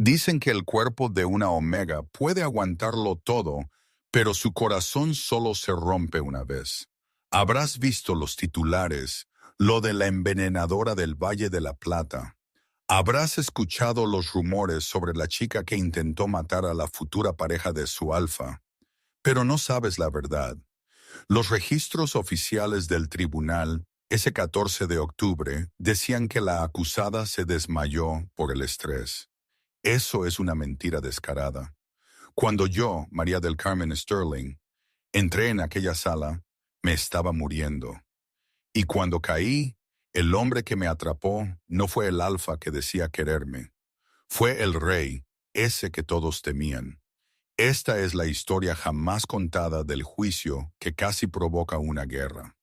Dicen que el cuerpo de una omega puede aguantarlo todo, pero su corazón solo se rompe una vez. Habrás visto los titulares, lo de la envenenadora del Valle de la Plata. Habrás escuchado los rumores sobre la chica que intentó matar a la futura pareja de su alfa, pero no sabes la verdad. Los registros oficiales del tribunal, ese 14 de octubre, decían que la acusada se desmayó por el estrés. Eso es una mentira descarada. Cuando yo, María del Carmen Sterling, entré en aquella sala, me estaba muriendo. Y cuando caí, el hombre que me atrapó no fue el alfa que decía quererme. Fue el rey, ese que todos temían. Esta es la historia jamás contada del juicio que casi provoca una guerra.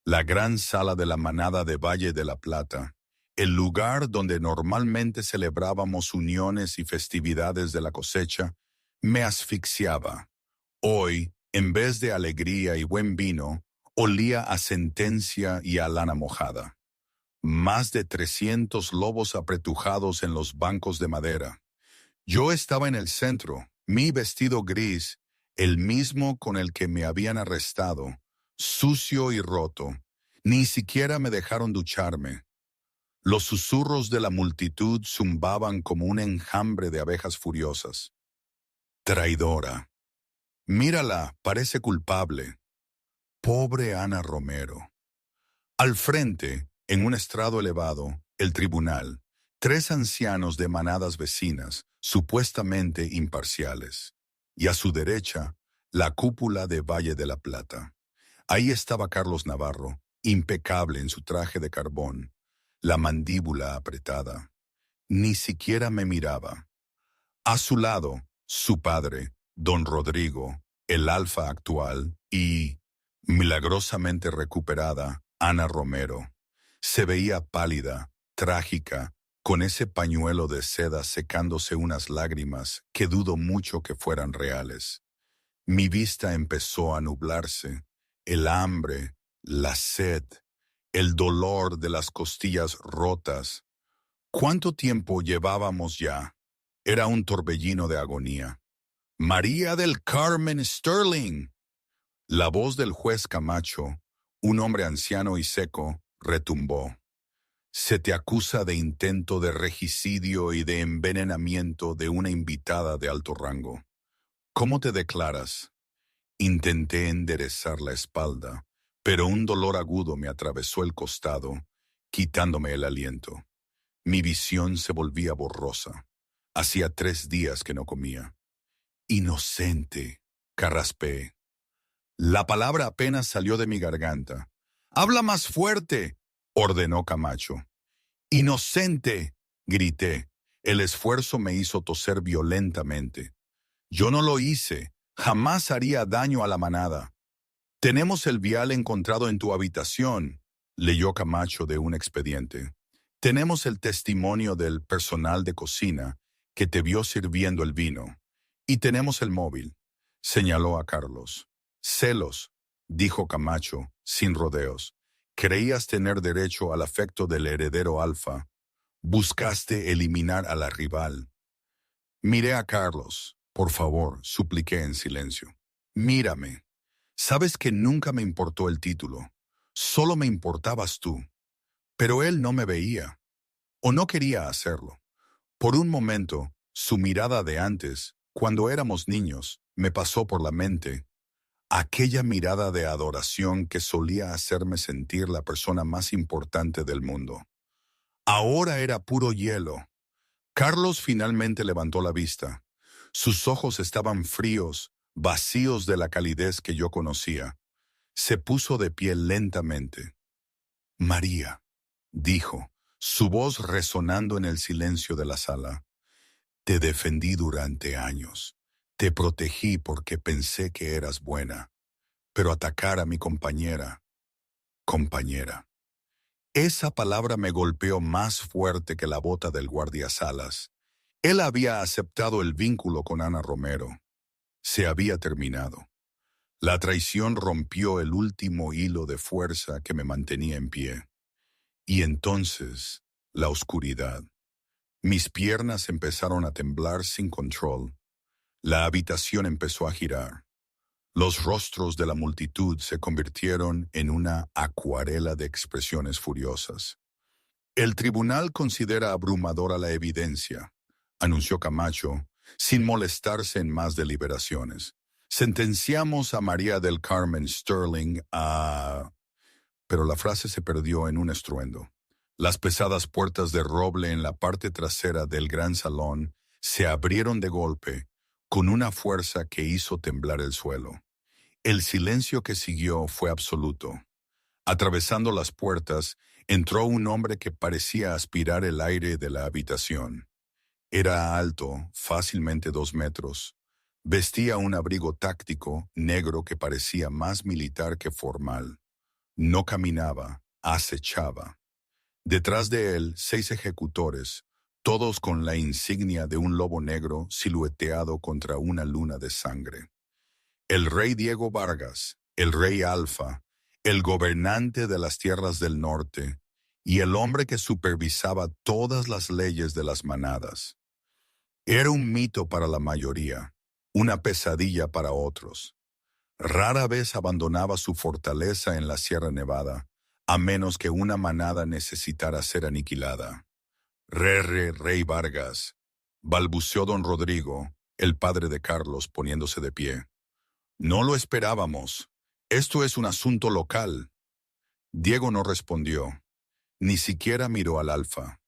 La gran sala de la manada de Valle de la Plata, el lugar donde normalmente celebrábamos uniones y festividades de la cosecha, me asfixiaba. Hoy, en vez de alegría y buen vino, olía a sentencia y a lana mojada. Más de 300 lobos apretujados en los bancos de madera. Yo estaba en el centro, mi vestido gris, el mismo con el que me habían arrestado, sucio y roto. Ni siquiera me dejaron ducharme. Los susurros de la multitud zumbaban como un enjambre de abejas furiosas. Traidora. Mírala, parece culpable. Pobre Ana Romero. Al frente, en un estrado elevado, el tribunal, 3 ancianos de manadas vecinas, supuestamente imparciales. Y a su derecha, la cúpula de Valle de la Plata. Ahí estaba Carlos Navarro, impecable en su traje de carbón, la mandíbula apretada. Ni siquiera me miraba. A su lado, su padre, don Rodrigo, el alfa actual, y, milagrosamente recuperada, Ana Romero. Se veía pálida, trágica, con ese pañuelo de seda secándose unas lágrimas que dudo mucho que fueran reales. Mi vista empezó a nublarse. El hambre, la sed, el dolor de las costillas rotas. ¿Cuánto tiempo llevábamos ya? Era un torbellino de agonía. María del Carmen Sterling. La voz del juez Camacho, un hombre anciano y seco, retumbó. Se te acusa de intento de regicidio y de envenenamiento de una invitada de alto rango. ¿Cómo te declaras? Intenté enderezar la espalda, pero un dolor agudo me atravesó el costado, quitándome el aliento. Mi visión se volvía borrosa. Hacía 3 días que no comía. Inocente, carraspeé. La palabra apenas salió de mi garganta. «¡Habla más fuerte!», ordenó Camacho. «Inocente», grité. El esfuerzo me hizo toser violentamente. Yo no lo hice. Jamás haría daño a la manada. «Tenemos el vial encontrado en tu habitación», leyó Camacho de un expediente. «Tenemos el testimonio del personal de cocina que te vio sirviendo el vino. Y tenemos el móvil», señaló a Carlos. «Celos», dijo Camacho, sin rodeos. «Creías tener derecho al afecto del heredero alfa. Buscaste eliminar a la rival». Miré a Carlos. «Por favor», supliqué en silencio. «Mírame. Sabes que nunca me importó el título. Solo me importabas tú». Pero él no me veía. O no quería hacerlo. Por un momento, su mirada de antes, cuando éramos niños, me pasó por la mente. Aquella mirada de adoración que solía hacerme sentir la persona más importante del mundo. Ahora era puro hielo. Carlos finalmente levantó la vista. Sus ojos estaban fríos, vacíos de la calidez que yo conocía. Se puso de pie lentamente. «María», dijo, su voz resonando en el silencio de la sala. «Te defendí durante años. Te protegí porque pensé que eras buena. Pero atacar a mi compañera. Esa palabra me golpeó más fuerte que la bota del guardiasalas. Él había aceptado el vínculo con Ana Romero. Se había terminado. La traición rompió el último hilo de fuerza que me mantenía en pie. Y entonces, la oscuridad. Mis piernas empezaron a temblar sin control. La habitación empezó a girar. Los rostros de la multitud se convirtieron en una acuarela de expresiones furiosas. El tribunal considera abrumadora la evidencia, anunció Camacho, sin molestarse en más deliberaciones. Sentenciamos a María del Carmen Sterling a... Pero la frase se perdió en un estruendo. Las pesadas puertas de roble en la parte trasera del gran salón se abrieron de golpe, con una fuerza que hizo temblar el suelo. El silencio que siguió fue absoluto. Atravesando las puertas, entró un hombre que parecía aspirar el aire de la habitación. Era alto, fácilmente 2 metros. Vestía un abrigo táctico, negro que parecía más militar que formal. No caminaba, acechaba. Detrás de él, 6 ejecutores, todos con la insignia de un lobo negro silueteado contra una luna de sangre. El rey Diego Vargas, el rey Alfa, el gobernante de las tierras del norte y el hombre que supervisaba todas las leyes de las manadas. Era un mito para la mayoría, una pesadilla para otros. Rara vez abandonaba su fortaleza en la Sierra Nevada, a menos que una manada necesitara ser aniquilada. Rey Vargas, balbuceó don Rodrigo, el padre de Carlos, poniéndose de pie. No lo esperábamos. Esto es un asunto local. Diego no respondió. Ni siquiera miró al Alfa.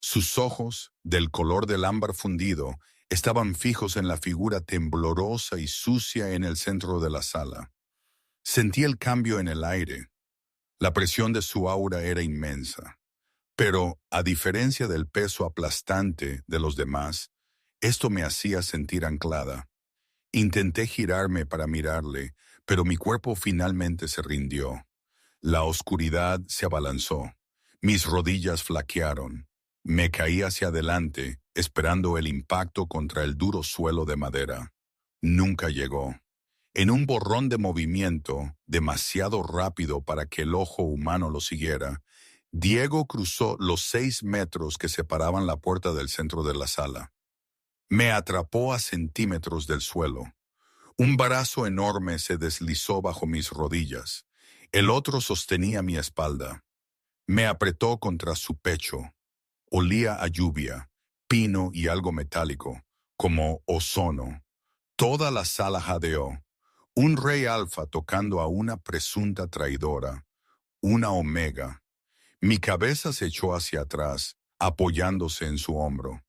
Sus ojos, del color del ámbar fundido, estaban fijos en la figura temblorosa y sucia en el centro de la sala. Sentí el cambio en el aire. La presión de su aura era inmensa. Pero, a diferencia del peso aplastante de los demás, esto me hacía sentir anclada. Intenté girarme para mirarle, pero mi cuerpo finalmente se rindió. La oscuridad se abalanzó. Mis rodillas flaquearon. Me caí hacia adelante, esperando el impacto contra el duro suelo de madera. Nunca llegó. En un borrón de movimiento, demasiado rápido para que el ojo humano lo siguiera, Diego cruzó los 6 metros que separaban la puerta del centro de la sala. Me atrapó a centímetros del suelo. Un brazo enorme se deslizó bajo mis rodillas. El otro sostenía mi espalda. Me apretó contra su pecho. Olía a lluvia, pino y algo metálico, como ozono. Toda la sala jadeó. Un rey alfa tocando a una presunta traidora, una omega. Mi cabeza se echó hacia atrás, apoyándose en su hombro.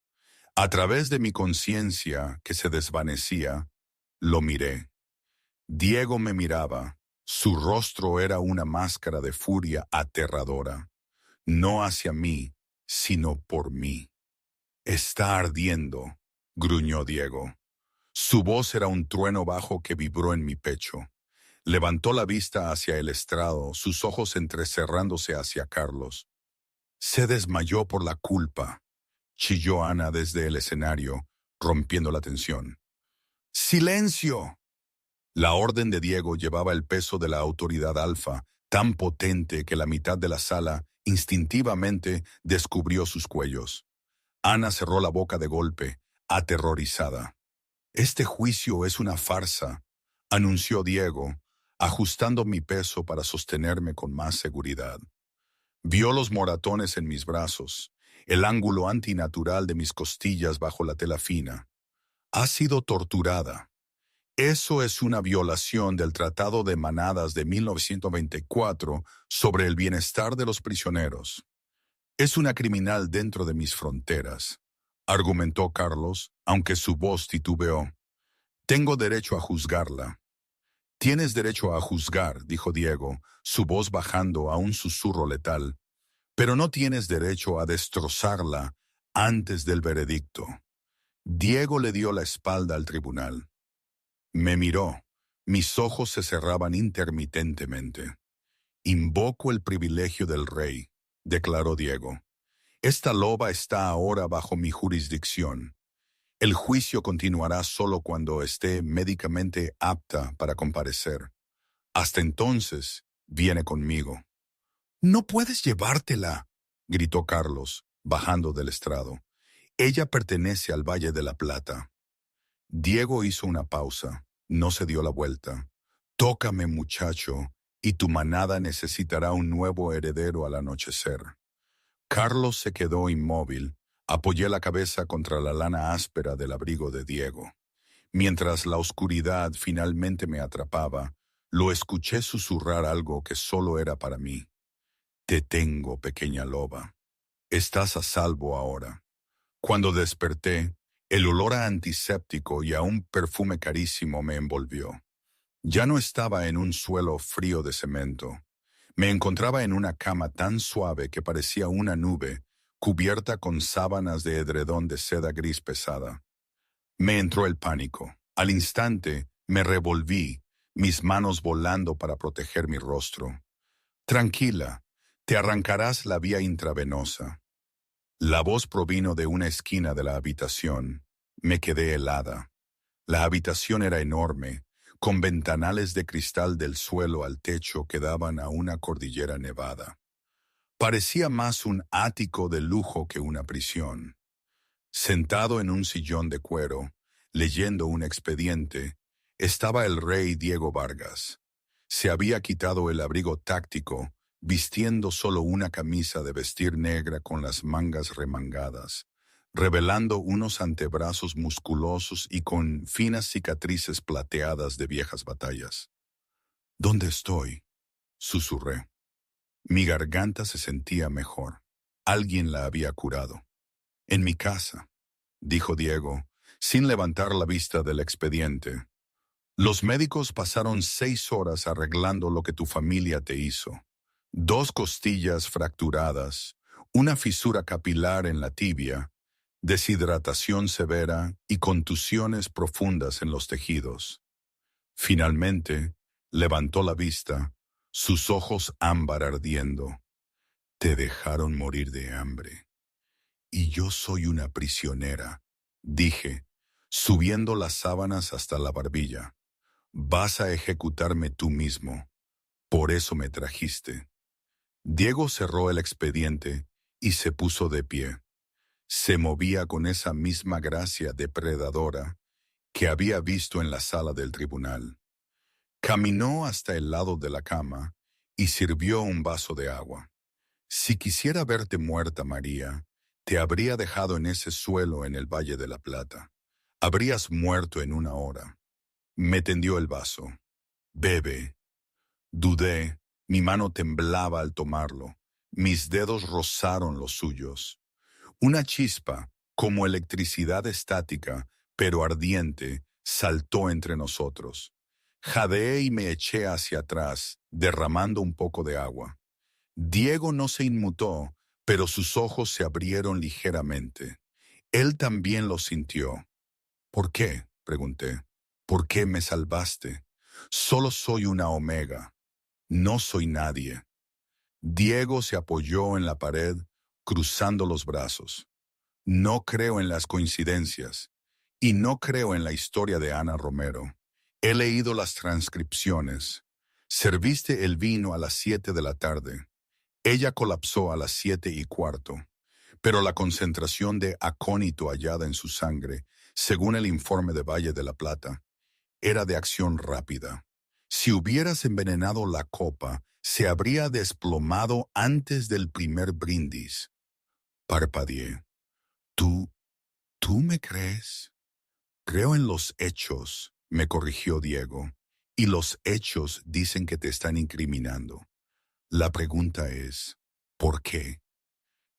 A través de mi conciencia, que se desvanecía, lo miré. Diego me miraba. Su rostro era una máscara de furia aterradora. No hacia mí, sino por mí. Está ardiendo, gruñó Diego. Su voz era un trueno bajo que vibró en mi pecho. Levantó la vista hacia el estrado, sus ojos entrecerrándose hacia Carlos. Se desmayó por la culpa, chilló Ana desde el escenario, rompiendo la tensión. ¡Silencio! La orden de Diego llevaba el peso de la autoridad alfa, tan potente que la mitad de la sala instintivamente descubrió sus cuellos. Ana cerró la boca de golpe, aterrorizada. Este juicio es una farsa, anunció Diego, ajustando mi peso para sostenerme con más seguridad. Vio los moratones en mis brazos, el ángulo antinatural de mis costillas bajo la tela fina. Ha sido torturada. Eso es una violación del Tratado de Manadas de 1924 sobre el bienestar de los prisioneros. Es una criminal dentro de mis fronteras, argumentó Carlos, aunque su voz titubeó. Tengo derecho a juzgarla. Tienes derecho a juzgar, dijo Diego, su voz bajando a un susurro letal, pero no tienes derecho a destrozarla antes del veredicto. Diego le dio la espalda al tribunal. Me miró. Mis ojos se cerraban intermitentemente. Invoco el privilegio del rey, declaró Diego. Esta loba está ahora bajo mi jurisdicción. El juicio continuará solo cuando esté médicamente apta para comparecer. Hasta entonces, viene conmigo. No puedes llevártela, gritó Carlos, bajando del estrado. Ella pertenece al Valle de la Plata. Diego hizo una pausa, no se dio la vuelta. Tócame, muchacho, y tu manada necesitará un nuevo heredero al anochecer. Carlos se quedó inmóvil. Apoyé la cabeza contra la lana áspera del abrigo de Diego. Mientras la oscuridad finalmente me atrapaba, lo escuché susurrar algo que solo era para mí. Te tengo, pequeña loba. Estás a salvo ahora. Cuando desperté, el olor a antiséptico y a un perfume carísimo me envolvió. Ya no estaba en un suelo frío de cemento. Me encontraba en una cama tan suave que parecía una nube, cubierta con sábanas de edredón de seda gris pesada. Me entró el pánico. Al instante, me revolví, mis manos volando para proteger mi rostro. Tranquila, te arrancarás la vía intravenosa. La voz provino de una esquina de la habitación. Me quedé helada. La habitación era enorme, con ventanales de cristal del suelo al techo que daban a una cordillera nevada. Parecía más un ático de lujo que una prisión. Sentado en un sillón de cuero, leyendo un expediente, estaba el rey Diego Vargas. Se había quitado el abrigo táctico, vistiendo solo una camisa de vestir negra con las mangas remangadas, revelando unos antebrazos musculosos y con finas cicatrices plateadas de viejas batallas. ¿Dónde estoy?, susurré. Mi garganta se sentía mejor. Alguien la había curado. En mi casa, dijo Diego, sin levantar la vista del expediente. Los médicos pasaron 6 horas arreglando lo que tu familia te hizo. 2 costillas fracturadas, una fisura capilar en la tibia, deshidratación severa y contusiones profundas en los tejidos. Finalmente, levantó la vista, sus ojos ámbar ardiendo. Te dejaron morir de hambre. Y yo soy una prisionera, dije, subiendo las sábanas hasta la barbilla. Vas a ejecutarme tú mismo. Por eso me trajiste. Diego cerró el expediente y se puso de pie. Se movía con esa misma gracia depredadora que había visto en la sala del tribunal. Caminó hasta el lado de la cama y sirvió un vaso de agua. Si quisiera verte muerta, María, te habría dejado en ese suelo en el Valle de la Plata. Habrías muerto en 1 hora. Me tendió el vaso. Bebe. Dudé. Mi mano temblaba al tomarlo. Mis dedos rozaron los suyos. Una chispa, como electricidad estática, pero ardiente, saltó entre nosotros. Jadeé y me eché hacia atrás, derramando un poco de agua. Diego no se inmutó, pero sus ojos se abrieron ligeramente. Él también lo sintió. ¿Por qué?, pregunté. ¿Por qué me salvaste? Solo soy una omega. No soy nadie. Diego se apoyó en la pared, cruzando los brazos. No creo en las coincidencias, y no creo en la historia de Ana Romero. He leído las transcripciones. Serviste el vino a las 7 de la tarde. Ella colapsó a las 7:15, pero la concentración de acónito hallada en su sangre, según el informe de Valle de la Plata, era de acción rápida. Si hubieras envenenado la copa, se habría desplomado antes del primer brindis. Parpadeé. ¿Tú me crees? Creo en los hechos, me corrigió Diego, y los hechos dicen que te están incriminando. La pregunta es, ¿por qué?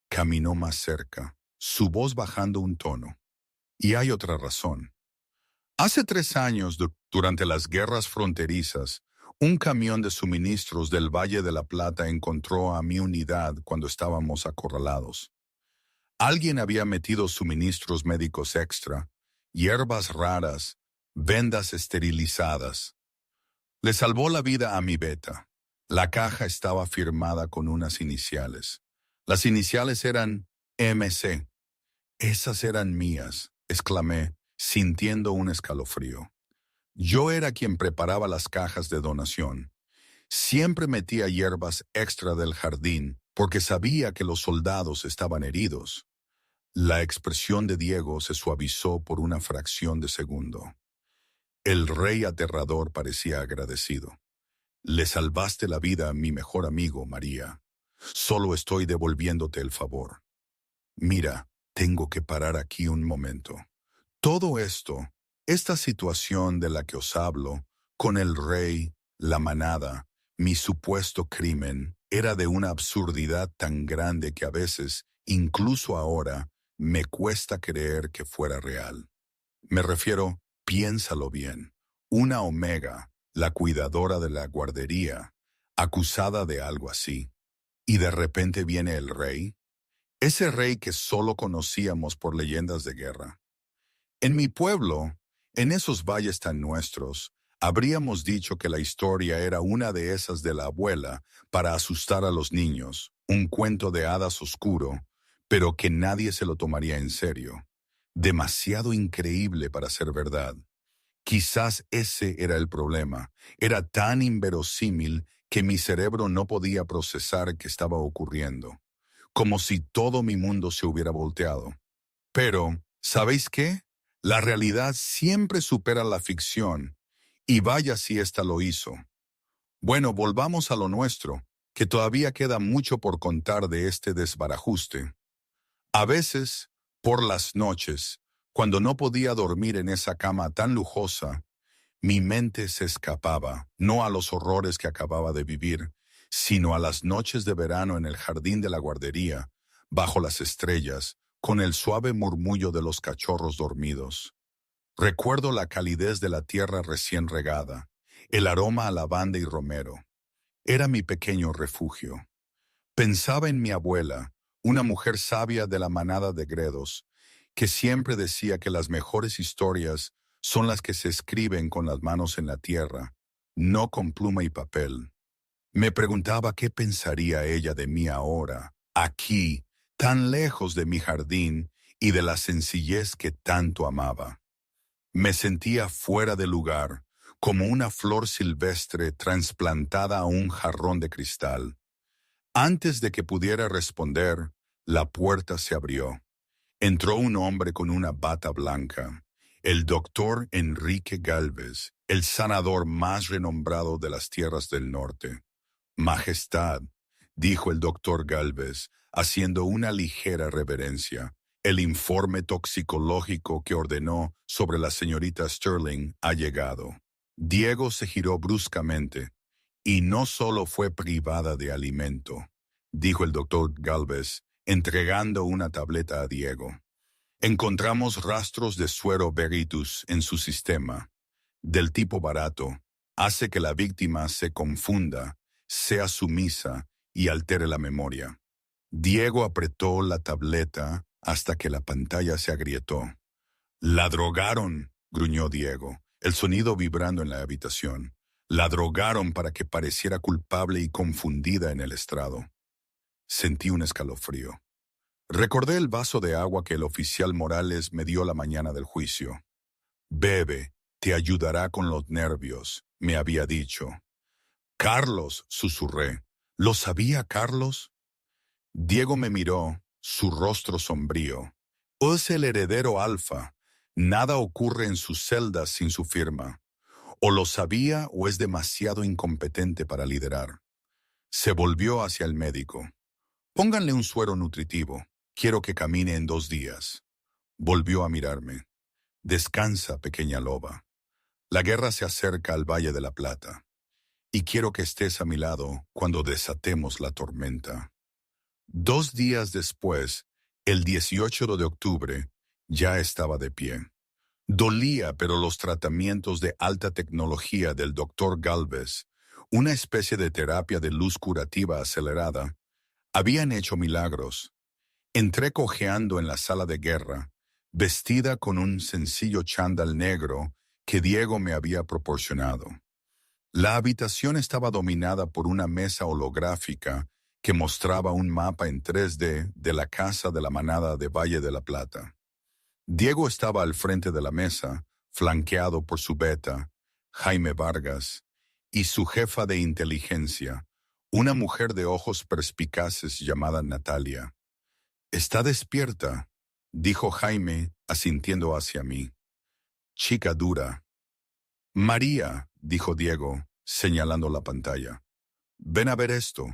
Caminó más cerca, su voz bajando un tono. Y hay otra razón. Hace 3 años, durante las guerras fronterizas, un camión de suministros del Valle de la Plata encontró a mi unidad cuando estábamos acorralados. Alguien había metido suministros médicos extra, hierbas raras, vendas esterilizadas. Le salvó la vida a mi beta. La caja estaba firmada con unas iniciales. Las iniciales eran MC. Esas eran mías, exclamé, sintiendo un escalofrío. Yo era quien preparaba las cajas de donación. Siempre metía hierbas extra del jardín porque sabía que los soldados estaban heridos. La expresión de Diego se suavizó por una fracción de segundo. El rey aterrador parecía agradecido. Le salvaste la vida a mi mejor amigo, María. Solo estoy devolviéndote el favor. Mira, tengo que parar aquí un momento. Todo esto, esta situación de la que os hablo, con el rey, la manada, mi supuesto crimen, era de una absurdidad tan grande que a veces, incluso ahora, me cuesta creer que fuera real. Me refiero, piénsalo bien, una Omega, la cuidadora de la guardería, acusada de algo así, y de repente viene el rey, ese rey que solo conocíamos por leyendas de guerra. En mi pueblo, en esos valles tan nuestros, habríamos dicho que la historia era una de esas de la abuela para asustar a los niños, un cuento de hadas oscuro, pero que nadie se lo tomaría en serio. Demasiado increíble para ser verdad. Quizás ese era el problema. Era tan inverosímil que mi cerebro no podía procesar que estaba ocurriendo, como si todo mi mundo se hubiera volteado. Pero, ¿sabéis qué? La realidad siempre supera la ficción, y vaya si ésta lo hizo. Bueno, volvamos a lo nuestro, que todavía queda mucho por contar de este desbarajuste. A veces, por las noches, cuando no podía dormir en esa cama tan lujosa, mi mente se escapaba, no a los horrores que acababa de vivir, sino a las noches de verano en el jardín de la guardería, bajo las estrellas, con el suave murmullo de los cachorros dormidos. Recuerdo la calidez de la tierra recién regada, el aroma a lavanda y romero. Era mi pequeño refugio. Pensaba en mi abuela, una mujer sabia de la manada de Gredos, que siempre decía que las mejores historias son las que se escriben con las manos en la tierra, no con pluma y papel. Me preguntaba qué pensaría ella de mí ahora, aquí, tan lejos de mi jardín y de la sencillez que tanto amaba. Me sentía fuera de lugar, como una flor silvestre trasplantada a un jarrón de cristal. Antes de que pudiera responder, la puerta se abrió. Entró un hombre con una bata blanca, el doctor Enrique Gálvez, el sanador más renombrado de las tierras del norte. Majestad, dijo el doctor Gálvez, haciendo una ligera reverencia. El informe toxicológico que ordenó sobre la señorita Sterling ha llegado. Diego se giró bruscamente. Y no solo fue privada de alimento, dijo el doctor Gálvez, entregando una tableta a Diego. Encontramos rastros de suero Veritus en su sistema, del tipo barato. Hace que la víctima se confunda, sea sumisa y altere la memoria. Diego apretó la tableta hasta que la pantalla se agrietó. «La drogaron», gruñó Diego, el sonido vibrando en la habitación. «La drogaron para que pareciera culpable y confundida en el estrado». Sentí un escalofrío. Recordé el vaso de agua que el oficial Morales me dio la mañana del juicio. «Bebe, te ayudará con los nervios», me había dicho. «Carlos», susurré. «¿Lo sabía Carlos?» Diego me miró, su rostro sombrío. «Es el heredero alfa. Nada ocurre en sus celdas sin su firma. O lo sabía o es demasiado incompetente para liderar». Se volvió hacia el médico. «Pónganle un suero nutritivo. Quiero que camine en 2 días». Volvió a mirarme. «Descansa, pequeña loba. La guerra se acerca al Valle de la Plata. Y quiero que estés a mi lado cuando desatemos la tormenta». 2 días después, el 18 de octubre, ya estaba de pie. Dolía, pero los tratamientos de alta tecnología del doctor Gálvez, una especie de terapia de luz curativa acelerada, habían hecho milagros. Entré cojeando en la sala de guerra, vestida con un sencillo chándal negro que Diego me había proporcionado. La habitación estaba dominada por una mesa holográfica que mostraba un mapa en 3D de la casa de la manada de Valle de la Plata. Diego estaba al frente de la mesa, flanqueado por su beta, Jaime Vargas, y su jefa de inteligencia, una mujer de ojos perspicaces llamada Natalia. «¿Está despierta?», dijo Jaime, asintiendo hacia mí. Chica dura. María, dijo Diego, señalando la pantalla. Ven a ver esto.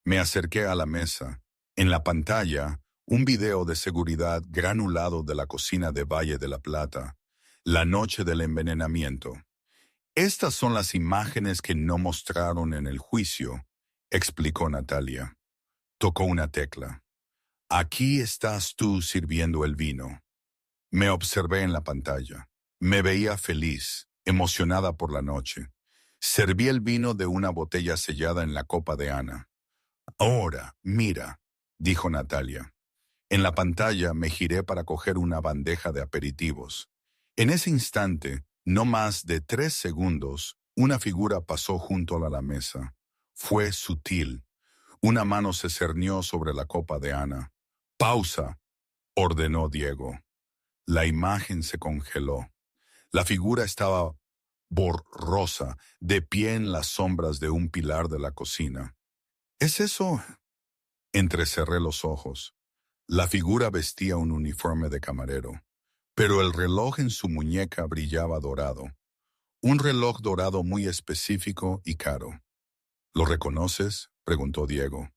Me acerqué a la mesa. En la pantalla, un video de seguridad granulado de la cocina de Valle de la Plata, la noche del envenenamiento. Estas son las imágenes que no mostraron en el juicio, explicó Natalia. Tocó una tecla. Aquí estás tú sirviendo el vino. Me observé en la pantalla. Me veía feliz, emocionada por la noche. Serví el vino de una botella sellada en la copa de Ana. Ahora, mira, dijo Natalia. En la pantalla me giré para coger una bandeja de aperitivos. En ese instante, no más de 3 segundos, una figura pasó junto a la mesa. Fue sutil. Una mano se cernió sobre la copa de Ana. Pausa, ordenó Diego. La imagen se congeló. La figura estaba borrosa, de pie en las sombras de un pilar de la cocina. ¿Es eso? Entrecerré los ojos. La figura vestía un uniforme de camarero, pero el reloj en su muñeca brillaba dorado. Un reloj dorado muy específico y caro. ¿Lo reconoces?, preguntó Diego.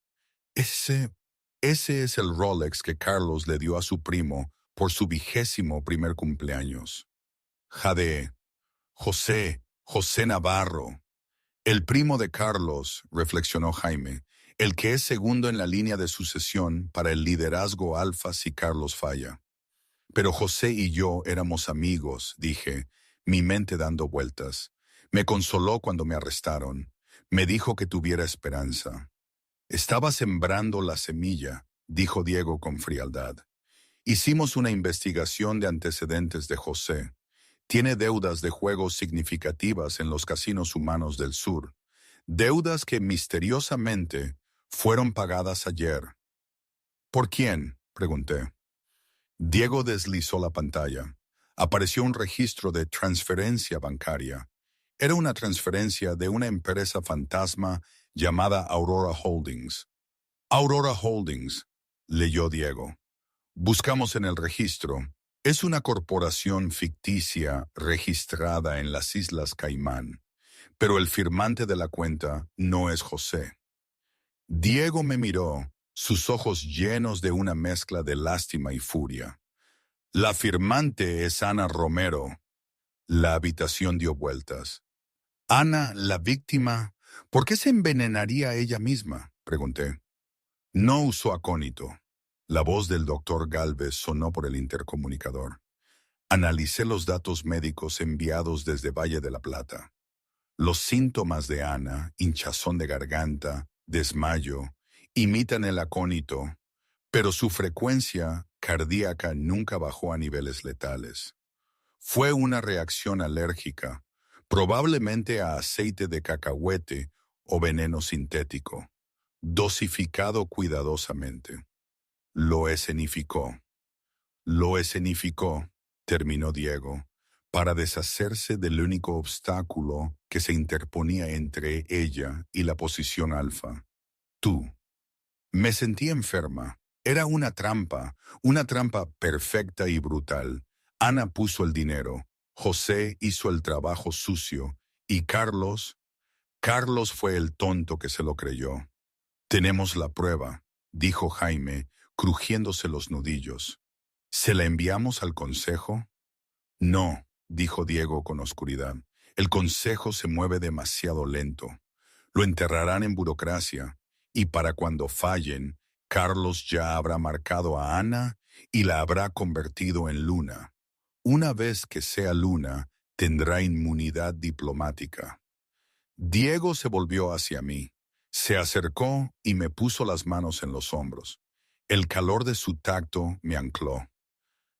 Ese es el Rolex que Carlos le dio a su primo por su 21º cumpleaños. Jadeé. José Navarro. El primo de Carlos, reflexionó Jaime, el que es segundo en la línea de sucesión para el liderazgo alfa si Carlos falla. Pero José y yo éramos amigos, dije, mi mente dando vueltas. Me consoló cuando me arrestaron. Me dijo que tuviera esperanza. Estaba sembrando la semilla, dijo Diego con frialdad. Hicimos una investigación de antecedentes de José. Tiene deudas de juegos significativas en los casinos humanos del sur. Deudas que misteriosamente fueron pagadas ayer. ¿Por quién?, pregunté. Diego deslizó la pantalla. Apareció un registro de transferencia bancaria. Era una transferencia de una empresa fantasma llamada Aurora Holdings. Aurora Holdings, leyó Diego. Buscamos en el registro. Es una corporación ficticia registrada en las Islas Caimán, pero el firmante de la cuenta no es José. Diego me miró, sus ojos llenos de una mezcla de lástima y furia. La firmante es Ana Romero. La habitación dio vueltas. Ana, la víctima, ¿por qué se envenenaría ella misma?, pregunté. No usó acónito. La voz del doctor Gálvez sonó por el intercomunicador. Analicé los datos médicos enviados desde Valle de la Plata. Los síntomas de Ana, hinchazón de garganta, desmayo, imitan el acónito, pero su frecuencia cardíaca nunca bajó a niveles letales. Fue una reacción alérgica, probablemente a aceite de cacahuete o veneno sintético, dosificado cuidadosamente. Lo escenificó. Lo escenificó, terminó Diego, para deshacerse del único obstáculo que se interponía entre ella y la posición alfa. Tú. Me sentí enferma. Era una trampa perfecta y brutal. Ana puso el dinero, José hizo el trabajo sucio, y Carlos fue el tonto que se lo creyó. Tenemos la prueba, dijo Jaime, crujiéndose los nudillos. ¿Se la enviamos al consejo? No, dijo Diego con oscuridad. El consejo se mueve demasiado lento. Lo enterrarán en burocracia, y para cuando fallen, Carlos ya habrá marcado a Ana y la habrá convertido en Luna. Una vez que sea Luna, tendrá inmunidad diplomática. Diego se volvió hacia mí. Se acercó y me puso las manos en los hombros. El calor de su tacto me ancló.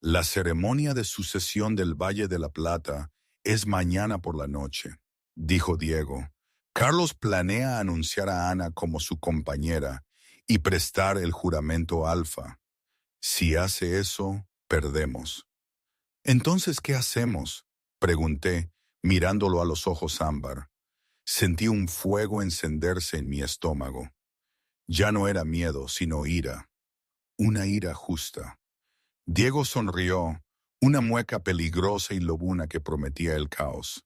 La ceremonia de sucesión del Valle de la Plata es mañana por la noche, dijo Diego. Carlos planea anunciar a Ana como su compañera y prestar el juramento alfa. Si hace eso, perdemos. ¿Entonces qué hacemos?, pregunté, mirándolo a los ojos ámbar. Sentí un fuego encenderse en mi estómago. Ya no era miedo, sino ira. Una ira justa. Diego sonrió, una mueca peligrosa y lobuna que prometía el caos.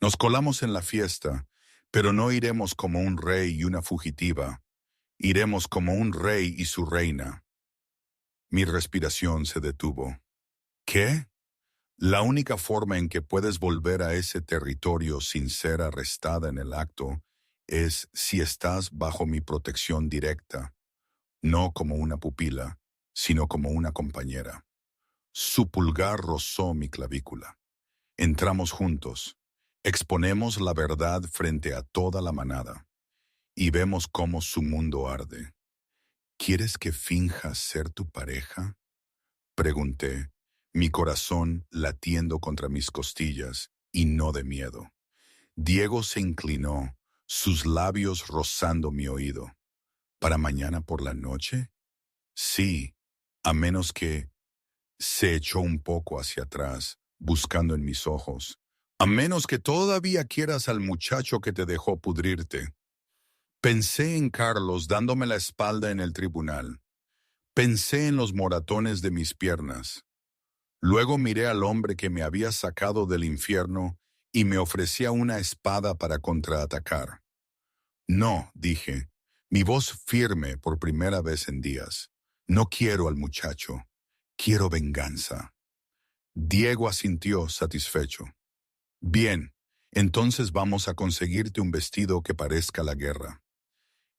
Nos colamos en la fiesta, pero no iremos como un rey y una fugitiva. Iremos como un rey y su reina. Mi respiración se detuvo. ¿Qué? La única forma en que puedes volver a ese territorio sin ser arrestada en el acto es si estás bajo mi protección directa, no como una pupila, sino como una compañera. Su pulgar rozó mi clavícula. Entramos juntos, exponemos la verdad frente a toda la manada y vemos cómo su mundo arde. ¿Quieres que finja ser tu pareja? Pregunté, mi corazón latiendo contra mis costillas y no de miedo. Diego se inclinó, sus labios rozando mi oído. ¿Para mañana por la noche? Sí, a menos que... Se echó un poco hacia atrás, buscando en mis ojos. A menos que todavía quieras al muchacho que te dejó pudrirte. Pensé en Carlos dándome la espalda en el tribunal. Pensé en los moratones de mis piernas. Luego miré al hombre que me había sacado del infierno y me ofrecía una espada para contraatacar. No, dije, mi voz firme por primera vez en días. No quiero al muchacho, quiero venganza. Diego asintió satisfecho. Bien, entonces vamos a conseguirte un vestido que parezca la guerra.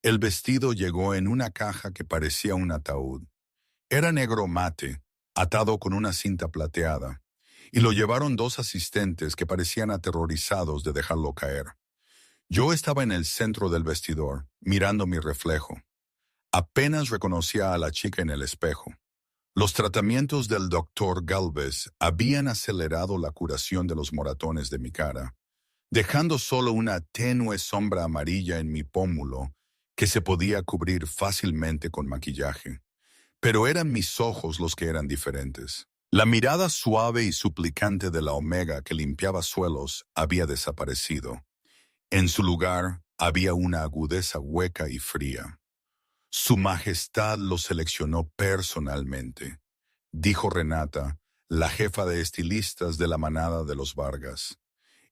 El vestido llegó en una caja que parecía un ataúd. Era negro mate, atado con una cinta plateada, y lo llevaron dos asistentes que parecían aterrorizados de dejarlo caer. Yo estaba en el centro del vestidor, mirando mi reflejo. Apenas reconocía a la chica en el espejo. Los tratamientos del doctor Galvez habían acelerado la curación de los moratones de mi cara, dejando solo una tenue sombra amarilla en mi pómulo que se podía cubrir fácilmente con maquillaje. Pero eran mis ojos los que eran diferentes. La mirada suave y suplicante de la Omega que limpiaba suelos había desaparecido. En su lugar había una agudeza hueca y fría. Su Majestad lo seleccionó personalmente, dijo Renata, la jefa de estilistas de la manada de los Vargas.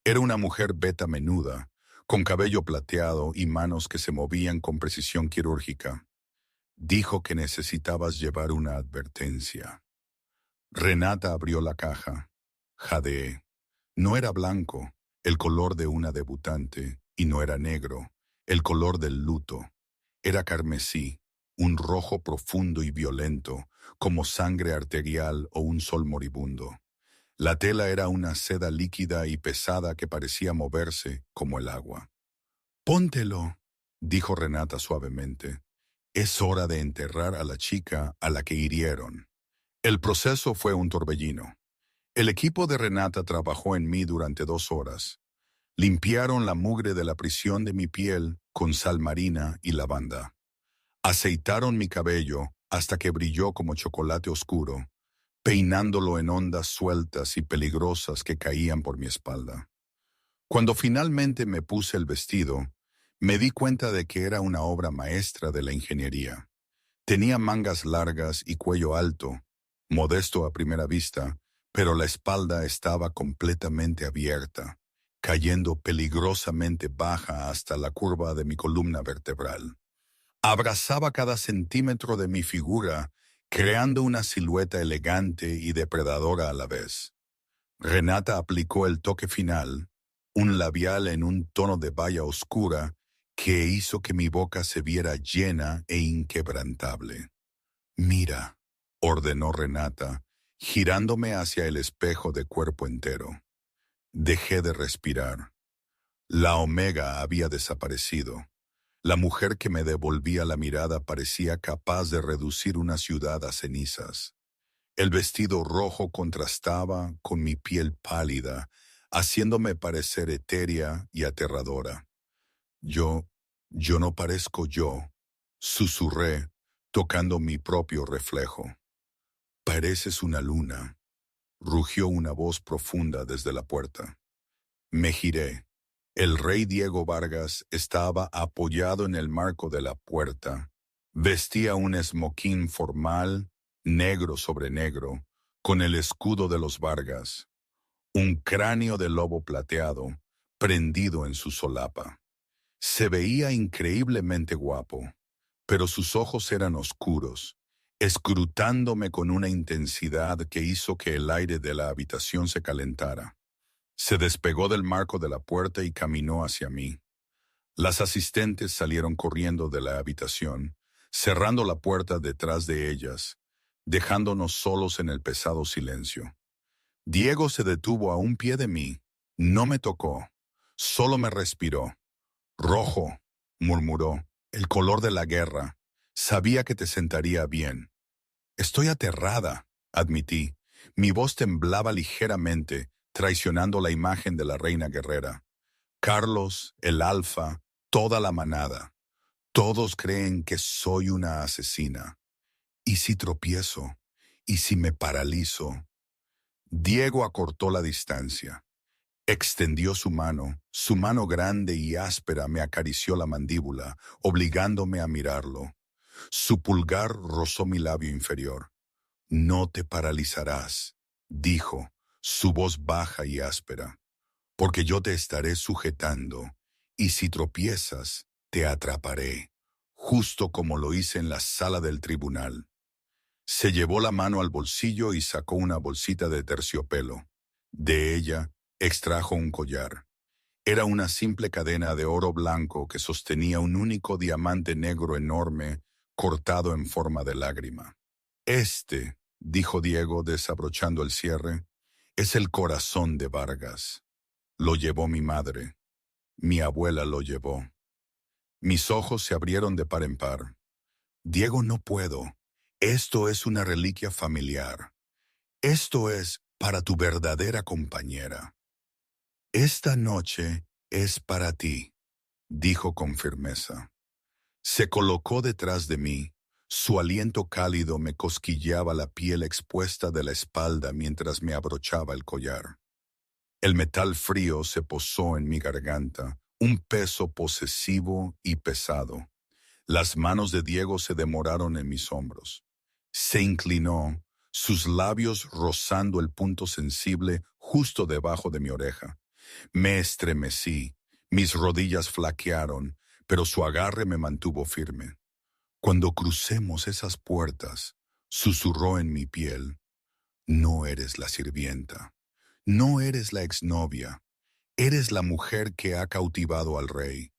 Era una mujer beta menuda, con cabello plateado y manos que se movían con precisión quirúrgica. Dijo que necesitabas llevar una advertencia. Renata abrió la caja. Jadeé. No era blanco, el color de una debutante, y no era negro, el color del luto. Era carmesí, un rojo profundo y violento, como sangre arterial o un sol moribundo. La tela era una seda líquida y pesada que parecía moverse como el agua. «Póntelo», dijo Renata suavemente. «Es hora de enterrar a la chica a la que hirieron». El proceso fue un torbellino. El equipo de Renata trabajó en mí durante 2 horas. Limpiaron la mugre de la prisión de mi piel con sal marina y lavanda. Aceitaron mi cabello hasta que brilló como chocolate oscuro, peinándolo en ondas sueltas y peligrosas que caían por mi espalda. Cuando finalmente me puse el vestido, me di cuenta de que era una obra maestra de la ingeniería. Tenía mangas largas y cuello alto, modesto a primera vista, pero la espalda estaba completamente abierta, cayendo peligrosamente baja hasta la curva de mi columna vertebral. Abrazaba cada centímetro de mi figura, creando una silueta elegante y depredadora a la vez. Renata aplicó el toque final, un labial en un tono de baya oscura que hizo que mi boca se viera llena e inquebrantable. «Mira», ordenó Renata, girándome hacia el espejo de cuerpo entero. Dejé de respirar. La Omega había desaparecido. La mujer que me devolvía la mirada parecía capaz de reducir una ciudad a cenizas. El vestido rojo contrastaba con mi piel pálida, haciéndome parecer etérea y aterradora. Yo no parezco yo», susurré, tocando mi propio reflejo. «Pareces una luna», rugió una voz profunda desde la puerta. Me giré. El rey Diego Vargas estaba apoyado en el marco de la puerta. Vestía un esmoquín formal negro sobre negro, con el escudo de los Vargas, un cráneo de lobo plateado, prendido en su solapa. Se veía increíblemente guapo, pero sus ojos eran oscuros, escrutándome con una intensidad que hizo que el aire de la habitación se calentara. Se despegó del marco de la puerta y caminó hacia mí. Las asistentes salieron corriendo de la habitación, cerrando la puerta detrás de ellas, dejándonos solos en el pesado silencio. Diego se detuvo a un pie de mí. No me tocó, solo me respiró. Rojo, murmuró, el color de la guerra. Sabía que te sentaría bien. Estoy aterrada, admití. Mi voz temblaba ligeramente, traicionando la imagen de la reina guerrera. Carlos, el Alfa, toda la manada. Todos creen que soy una asesina. ¿Y si tropiezo? ¿Y si me paralizo? Diego acortó la distancia. Extendió su mano grande y áspera me acarició la mandíbula, obligándome a mirarlo. Su pulgar rozó mi labio inferior. No te paralizarás, dijo, su voz baja y áspera, porque yo te estaré sujetando, y si tropiezas, te atraparé, justo como lo hice en la sala del tribunal. Se llevó la mano al bolsillo y sacó una bolsita de terciopelo. De ella extrajo un collar. Era una simple cadena de oro blanco que sostenía un único diamante negro enorme cortado en forma de lágrima. Este, dijo Diego desabrochando el cierre, es el corazón de Vargas. Lo llevó mi madre. Mi abuela lo llevó. Mis ojos se abrieron de par en par. Diego, no puedo. Esto es una reliquia familiar. Esto es para tu verdadera compañera. Esta noche es para ti, dijo con firmeza. Se colocó detrás de mí. Su aliento cálido me cosquilleaba la piel expuesta de la espalda mientras me abrochaba el collar. El metal frío se posó en mi garganta, un peso posesivo y pesado. Las manos de Diego se demoraron en mis hombros. Se inclinó, sus labios rozando el punto sensible justo debajo de mi oreja. Me estremecí, mis rodillas flaquearon, pero su agarre me mantuvo firme. Cuando crucemos esas puertas, susurró en mi piel, no eres la sirvienta, no eres la exnovia, eres la mujer que ha cautivado al rey.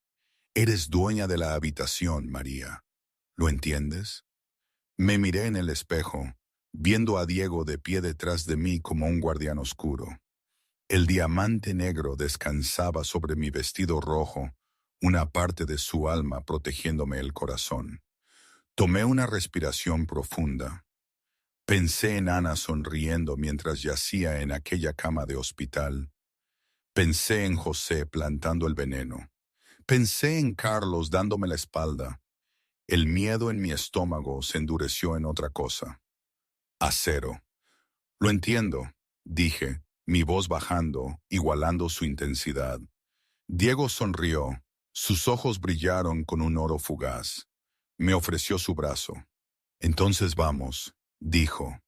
Eres dueña de la habitación, María. ¿Lo entiendes? Me miré en el espejo, viendo a Diego de pie detrás de mí como un guardián oscuro. El diamante negro descansaba sobre mi vestido rojo, una parte de su alma protegiéndome el corazón. Tomé una respiración profunda. Pensé en Ana sonriendo mientras yacía en aquella cama de hospital. Pensé en José plantando el veneno. Pensé en Carlos dándome la espalda. El miedo en mi estómago se endureció en otra cosa. Acero. Lo entiendo, dije, mi voz bajando, igualando su intensidad. Diego sonrió. Sus ojos brillaron con un oro fugaz. Me ofreció su brazo. Entonces vamos, dijo.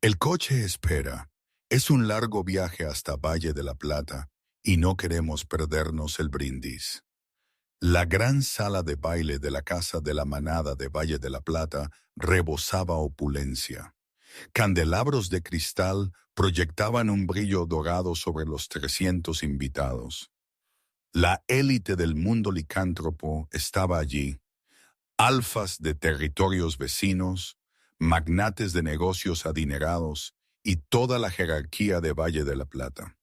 El coche espera. Es un largo viaje hasta Valle de la Plata y no queremos perdernos el brindis. La gran sala de baile de la casa de la manada de Valle de la Plata rebosaba opulencia. Candelabros de cristal proyectaban un brillo dorado sobre los 300 invitados. La élite del mundo licántropo estaba allí. Alfas de territorios vecinos, magnates de negocios adinerados y toda la jerarquía de Valle de la Plata.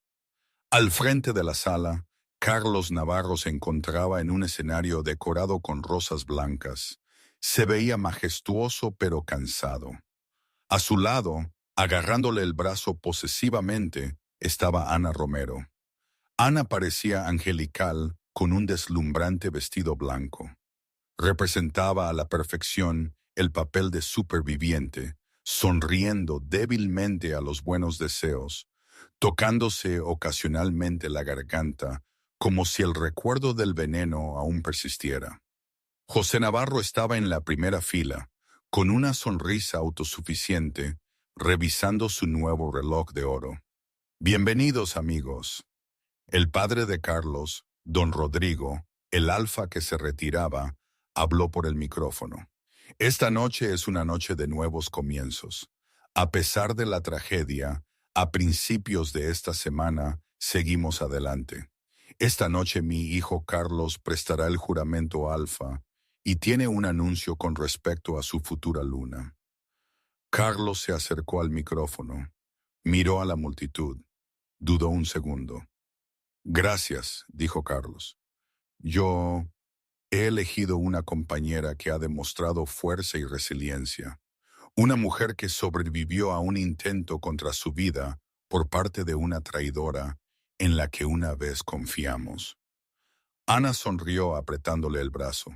Al frente de la sala, Carlos Navarro se encontraba en un escenario decorado con rosas blancas. Se veía majestuoso pero cansado. A su lado, agarrándole el brazo posesivamente, estaba Ana Romero. Ana parecía angelical con un deslumbrante vestido blanco. Representaba a la perfección el papel de superviviente, sonriendo débilmente a los buenos deseos, tocándose ocasionalmente la garganta, como si el recuerdo del veneno aún persistiera. José Navarro estaba en la primera fila, con una sonrisa autosuficiente, revisando su nuevo reloj de oro. Bienvenidos, amigos. El padre de Carlos, don Rodrigo, el alfa que se retiraba, habló por el micrófono. Esta noche es una noche de nuevos comienzos. A pesar de la tragedia, a principios de esta semana, seguimos adelante. Esta noche mi hijo Carlos prestará el juramento alfa y tiene un anuncio con respecto a su futura luna. Carlos se acercó al micrófono, miró a la multitud, dudó un segundo. Gracias, dijo Carlos. Yo he elegido una compañera que ha demostrado fuerza y resiliencia. Una mujer que sobrevivió a un intento contra su vida por parte de una traidora en la que una vez confiamos. Ana sonrió apretándole el brazo.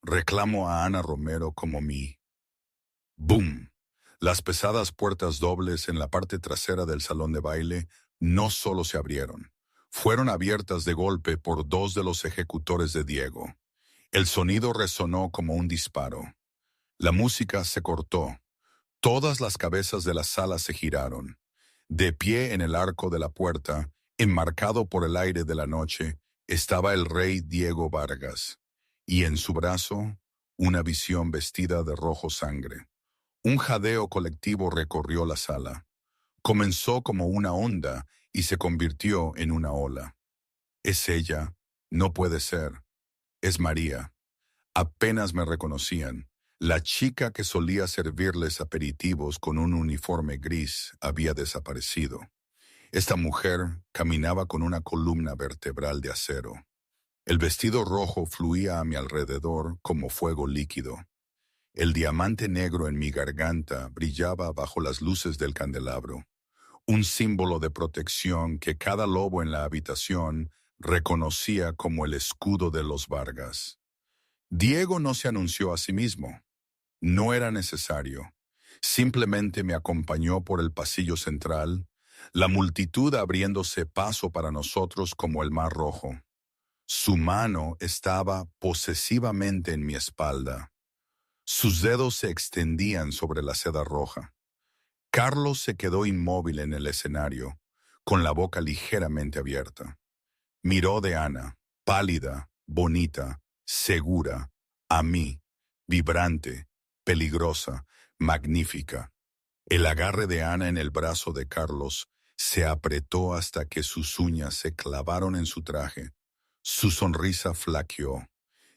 Reclamo a Ana Romero como mi... ¡Boom! Las pesadas puertas dobles en la parte trasera del salón de baile no solo se abrieron, fueron abiertas de golpe por dos de los ejecutores de Diego. El sonido resonó como un disparo. La música se cortó. Todas las cabezas de la sala se giraron. De pie en el arco de la puerta, enmarcado por el aire de la noche, estaba el rey Diego Vargas, y en su brazo, una visión vestida de rojo sangre. Un jadeo colectivo recorrió la sala. Comenzó como una onda y se convirtió en una ola. Es ella, no puede ser. Es María. Apenas me reconocían. La chica que solía servirles aperitivos con un uniforme gris había desaparecido. Esta mujer caminaba con una columna vertebral de acero. El vestido rojo fluía a mi alrededor como fuego líquido. El diamante negro en mi garganta brillaba bajo las luces del candelabro, un símbolo de protección que cada lobo en la habitación reconocía como el escudo de los Vargas. Diego no se anunció a sí mismo. No era necesario. Simplemente me acompañó por el pasillo central, la multitud abriéndose paso para nosotros como el mar rojo. Su mano estaba posesivamente en mi espalda. Sus dedos se extendían sobre la seda roja. Carlos se quedó inmóvil en el escenario, con la boca ligeramente abierta. Miró de Ana, pálida, bonita, segura, a mí, vibrante, peligrosa, magnífica. El agarre de Ana en el brazo de Carlos se apretó hasta que sus uñas se clavaron en su traje. Su sonrisa flaqueó.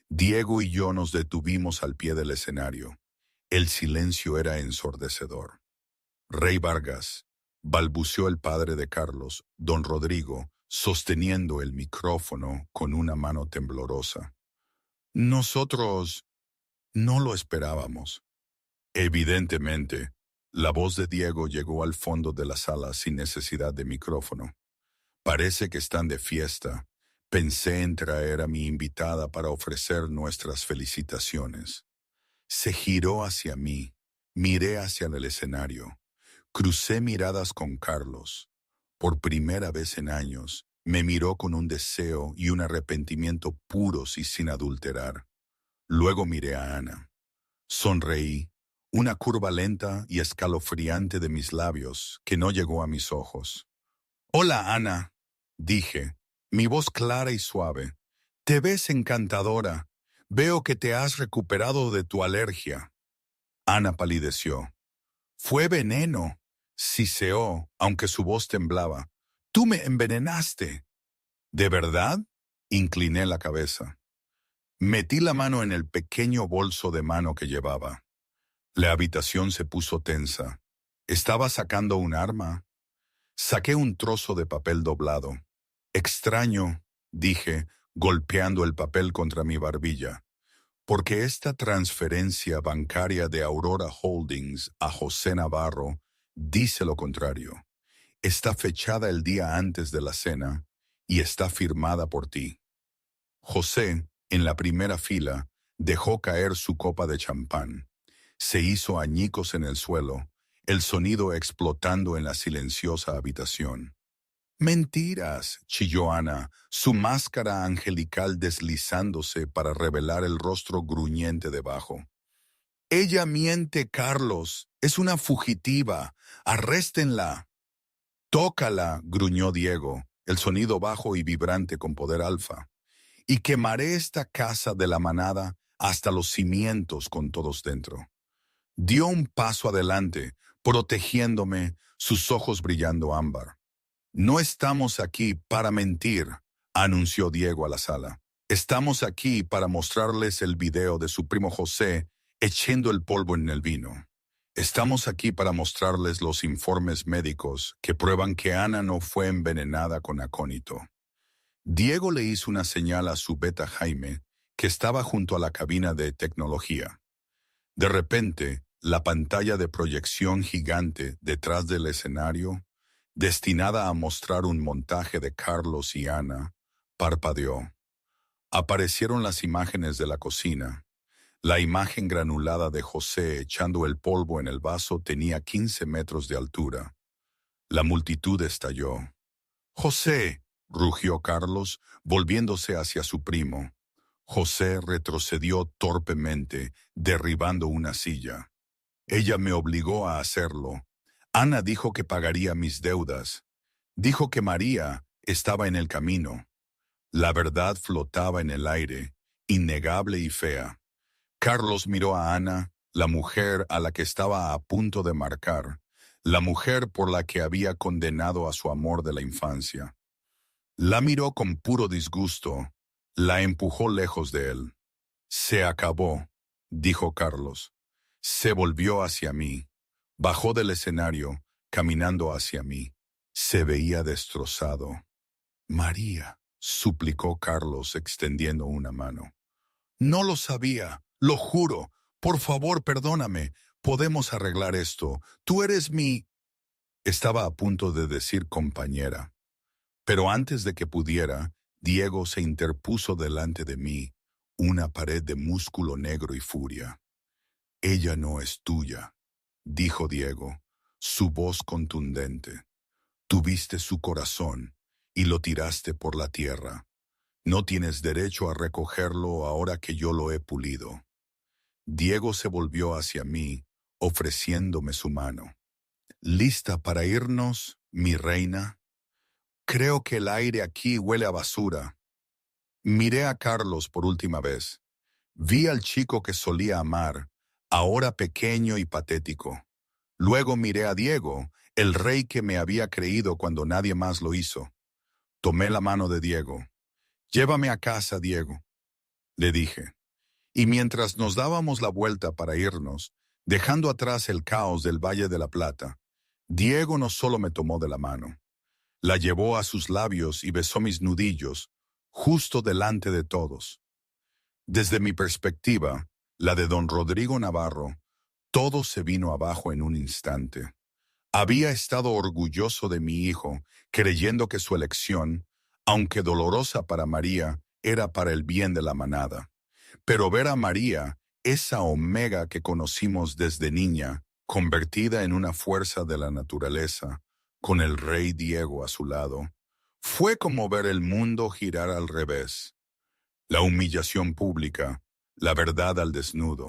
Diego y yo nos detuvimos al pie del escenario. El silencio era ensordecedor. Rey Vargas, balbuceó el padre de Carlos, don Rodrigo, sosteniendo el micrófono con una mano temblorosa. Nosotros no lo esperábamos. Evidentemente, la voz de Diego llegó al fondo de la sala sin necesidad de micrófono. Parece que están de fiesta. Pensé en traer a mi invitada para ofrecer nuestras felicitaciones. Se giró hacia mí, miré hacia el escenario. Crucé miradas con Carlos. Por primera vez en años, me miró con un deseo y un arrepentimiento puros y sin adulterar. Luego miré a Ana. Sonreí, una curva lenta y escalofriante de mis labios que no llegó a mis ojos. «Hola, Ana», dije, mi voz clara y suave. «Te ves encantadora. Veo que te has recuperado de tu alergia». Ana palideció. «Fue veneno», siseó, aunque su voz temblaba. «Tú me envenenaste». «¿De verdad?», incliné la cabeza. Metí la mano en el pequeño bolso de mano que llevaba. La habitación se puso tensa. ¿Estaba sacando un arma? Saqué un trozo de papel doblado. «Extraño», dije, golpeando el papel contra mi barbilla, porque esta transferencia bancaria de Aurora Holdings a José Navarro dice lo contrario. Está fechada el día antes de la cena y está firmada por ti. José, en la primera fila, dejó caer su copa de champán. Se hizo añicos en el suelo, el sonido explotando en la silenciosa habitación. «Mentiras», chilló Ana, su máscara angelical deslizándose para revelar el rostro gruñente debajo. Ella miente, Carlos. Es una fugitiva. Arréstenla. Tócala, gruñó Diego, el sonido bajo y vibrante con poder alfa. Y quemaré esta casa de la manada hasta los cimientos con todos dentro. Dio un paso adelante, protegiéndome, sus ojos brillando ámbar. No estamos aquí para mentir, anunció Diego a la sala. Estamos aquí para mostrarles el video de su primo José echando el polvo en el vino. Estamos aquí para mostrarles los informes médicos que prueban que Ana no fue envenenada con acónito. Diego le hizo una señal a su beta Jaime, que estaba junto a la cabina de tecnología. De repente, la pantalla de proyección gigante detrás del escenario, destinada a mostrar un montaje de Carlos y Ana, parpadeó. Aparecieron las imágenes de la cocina. La imagen granulada de José echando el polvo en el vaso tenía 15 metros de altura. La multitud estalló. «¡José!», rugió Carlos, volviéndose hacia su primo. José retrocedió torpemente, derribando una silla. «Ella me obligó a hacerlo. Ana dijo que pagaría mis deudas. Dijo que María estaba en el camino». La verdad flotaba en el aire, innegable y fea. Carlos miró a Ana, la mujer a la que estaba a punto de marcar, la mujer por la que había condenado a su amor de la infancia. La miró con puro disgusto, la empujó lejos de él. «Se acabó», dijo Carlos. Se volvió hacia mí, bajó del escenario, caminando hacia mí. Se veía destrozado. «María», suplicó Carlos extendiendo una mano. «No lo sabía, lo juro. Por favor, perdóname. Podemos arreglar esto. Tú eres mi...» Estaba a punto de decir compañera. Pero antes de que pudiera, Diego se interpuso delante de mí, una pared de músculo negro y furia. «Ella no es tuya», dijo Diego, su voz contundente. «Tuviste su corazón y lo tiraste por la tierra. No tienes derecho a recogerlo ahora que yo lo he pulido». Diego se volvió hacia mí, ofreciéndome su mano. «¿Lista para irnos, mi reina? Creo que el aire aquí huele a basura». Miré a Carlos por última vez. Vi al chico que solía amar, ahora pequeño y patético. Luego miré a Diego, el rey que me había creído cuando nadie más lo hizo. Tomé la mano de Diego. «Llévame a casa, Diego», le dije. Y mientras nos dábamos la vuelta para irnos, dejando atrás el caos del Valle de la Plata, Diego no solo me tomó de la mano, la llevó a sus labios y besó mis nudillos, justo delante de todos. Desde mi perspectiva, la de don Rodrigo Navarro, todo se vino abajo en un instante. Había estado orgulloso de mi hijo, creyendo que su elección, aunque dolorosa para María, era para el bien de la manada. Pero ver a María, esa Omega que conocimos desde niña, convertida en una fuerza de la naturaleza, con el rey Diego a su lado, fue como ver el mundo girar al revés. La humillación pública, la verdad al desnudo.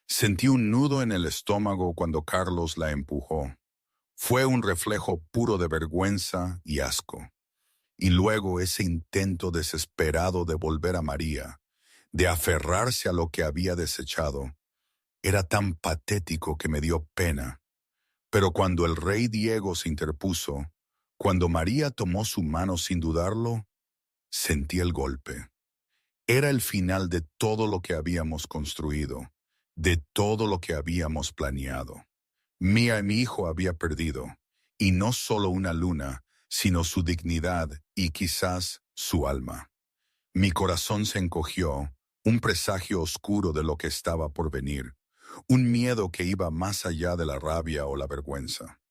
Sentí un nudo en el estómago cuando Carlos la empujó. Fue un reflejo puro de vergüenza y asco. Y luego ese intento desesperado de volver a María, de aferrarse a lo que había desechado, era tan patético que me dio pena. Pero cuando el rey Diego se interpuso, cuando María tomó su mano sin dudarlo, sentí el golpe. Era el final de todo lo que habíamos construido, de todo lo que habíamos planeado. Mi hijo había perdido, y no solo una luna, sino su dignidad y quizás su alma. Mi corazón se encogió, un presagio oscuro de lo que estaba por venir, un miedo que iba más allá de la rabia o la vergüenza.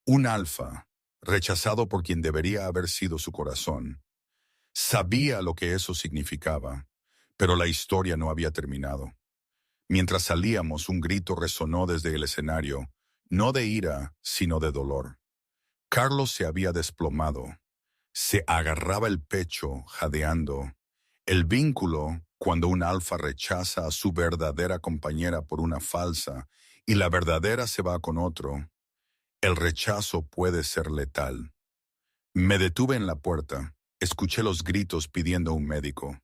Un alfa, rechazado por quien debería haber sido su corazón. Sabía lo que eso significaba, pero la historia no había terminado. Mientras salíamos, un grito resonó desde el escenario, no de ira, sino de dolor. Carlos se había desplomado. Se agarraba el pecho, jadeando. El vínculo, cuando un alfa rechaza a su verdadera compañera por una falsa y la verdadera se va con otro, el rechazo puede ser letal. Me detuve en la puerta, escuché los gritos pidiendo un médico.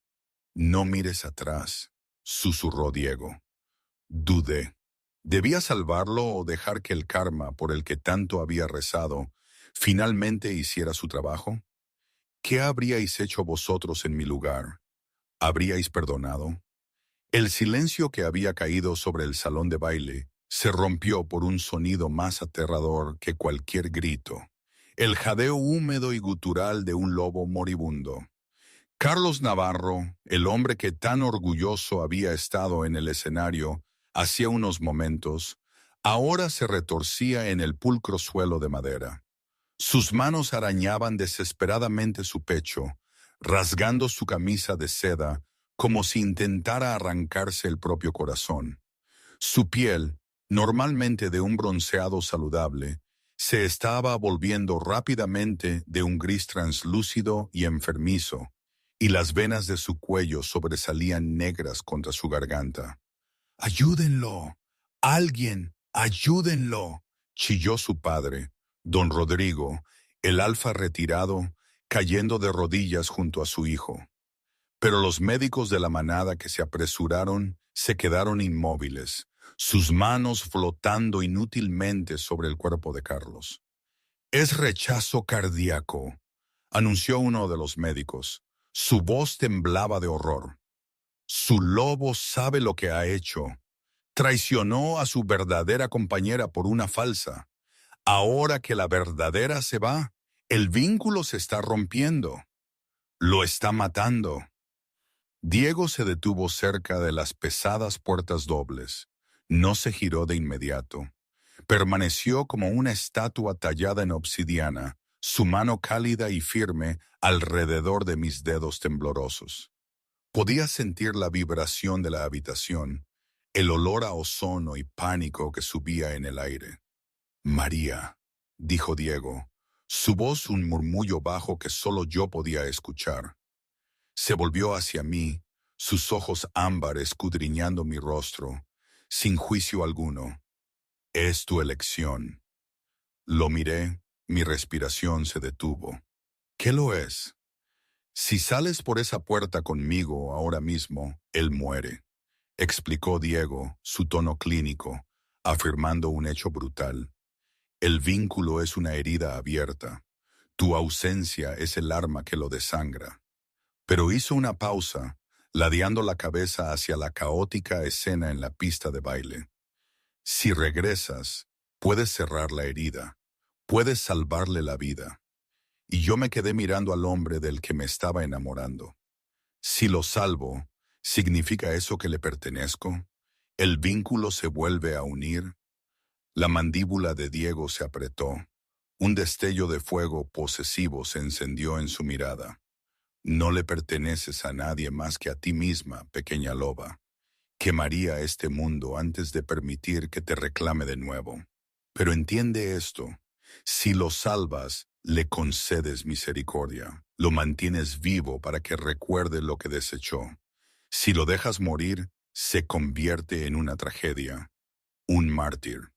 No mires atrás, susurró Diego. Dudé. ¿Debía salvarlo o dejar que el karma por el que tanto había rezado finalmente hiciera su trabajo? ¿Qué habríais hecho vosotros en mi lugar? ¿Habríais perdonado? El silencio que había caído sobre el salón de baile se rompió por un sonido más aterrador que cualquier grito, el jadeo húmedo y gutural de un lobo moribundo. Carlos Navarro, el hombre que tan orgulloso había estado en el escenario hacía unos momentos, ahora se retorcía en el pulcro suelo de madera. Sus manos arañaban desesperadamente su pecho, rasgando su camisa de seda como si intentara arrancarse el propio corazón. Su piel, normalmente de un bronceado saludable, se estaba volviendo rápidamente de un gris translúcido y enfermizo, y las venas de su cuello sobresalían negras contra su garganta. «¡Ayúdenlo! ¡Alguien! ¡Ayúdenlo!», chilló su padre, don Rodrigo, el alfa retirado, cayendo de rodillas junto a su hijo. Pero los médicos de la manada que se apresuraron se quedaron inmóviles, sus manos flotando inútilmente sobre el cuerpo de Carlos. «Es rechazo cardíaco», anunció uno de los médicos. Su voz temblaba de horror. «Su lobo sabe lo que ha hecho. Traicionó a su verdadera compañera por una falsa. Ahora que la verdadera se va, el vínculo se está rompiendo. Lo está matando». Diego se detuvo cerca de las pesadas puertas dobles. No se giró de inmediato. Permaneció como una estatua tallada en obsidiana, su mano cálida y firme alrededor de mis dedos temblorosos. Podía sentir la vibración de la habitación, el olor a ozono y pánico que subía en el aire. «María», dijo Diego, su voz un murmullo bajo que solo yo podía escuchar. Se volvió hacia mí, sus ojos ámbar escudriñando mi rostro, sin juicio alguno. «Es tu elección». Lo miré, mi respiración se detuvo. «¿Qué lo es?» «Si sales por esa puerta conmigo ahora mismo, él muere», explicó Diego, su tono clínico, afirmando un hecho brutal. «El vínculo es una herida abierta. Tu ausencia es el arma que lo desangra». Pero hizo una pausa, ladeando la cabeza hacia la caótica escena en la pista de baile. «Si regresas, puedes cerrar la herida, puedes salvarle la vida». Y yo me quedé mirando al hombre del que me estaba enamorando. Si lo salvo, ¿significa eso que le pertenezco? ¿El vínculo se vuelve a unir? La mandíbula de Diego se apretó. Un destello de fuego posesivo se encendió en su mirada. «No le perteneces a nadie más que a ti misma, pequeña loba. Quemaría este mundo antes de permitir que te reclame de nuevo. Pero entiende esto. Si lo salvas, le concedes misericordia. Lo mantienes vivo para que recuerde lo que desechó. Si lo dejas morir, se convierte en una tragedia, un mártir».